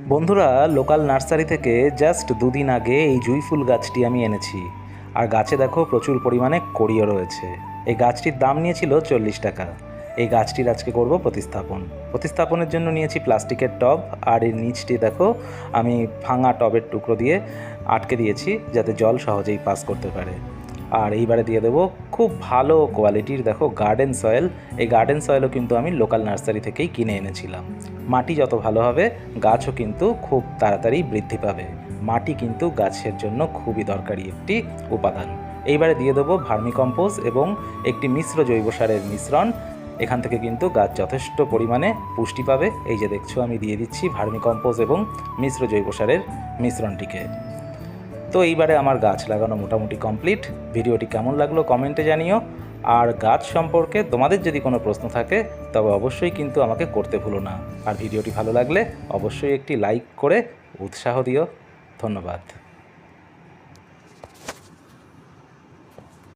বন্ধুরা, local nursery থেকে just দুদিন আগে এই জুঁই ফুল গাছটি আমি এনেছি। আর গাছে দেখো প্রচুর পরিমাণে কড়িও রয়েছে। এই গাছটির দাম নিয়েছিল 40 টাকা। এই গাছটির আজকে করব প্রতিস্থাপনের জন্য নিয়েছি প্লাস্টিকের টব। আর এর নিচটি দেখো আমি ভাঙা টবের টুকরো দিয়ে আটকে দিয়েছি, যাতে জল সহজেই পাস করতে পারে। আর এইবারে দিয়ে দেবো খুব ভালো কোয়ালিটির দেখো গার্ডেন সয়েল। এই গার্ডেন সয়েলও কিন্তু আমি লোকাল নার্সারি থেকেই কিনে এনেছিলাম। মাটি যত ভালো হবে গাছও কিন্তু খুব তাড়াতাড়ি বৃদ্ধি পাবে। মাটি কিন্তু গাছের জন্য খুবই দরকারি একটি উপাদান। এইবারে দিয়ে দেবো ভার্মিকম্পোজ এবং একটি মিশ্র জৈব সারের মিশ্রণ। এখান থেকে কিন্তু গাছ যথেষ্ট পরিমাণে পুষ্টি পাবে। এই যে দেখছো আমি দিয়ে দিচ্ছি ভার্মিকম্পোজ এবং মিশ্র জৈব সারের মিশ্রণটিকে। তো এইবারে আমার গাছ লাগানো মোটামুটি কমপ্লিট। ভিডিওটি কেমন লাগলো কমেন্টে জানিও। আর গাছ সম্পর্কে তোমাদের যদি কোনো প্রশ্ন থাকে তবে অবশ্যই কিন্তু আমাকে করতে ভুলো না। আর ভিডিওটি ভালো লাগলে অবশ্যই একটি লাইক করে উৎসাহ দিও। ধন্যবাদ।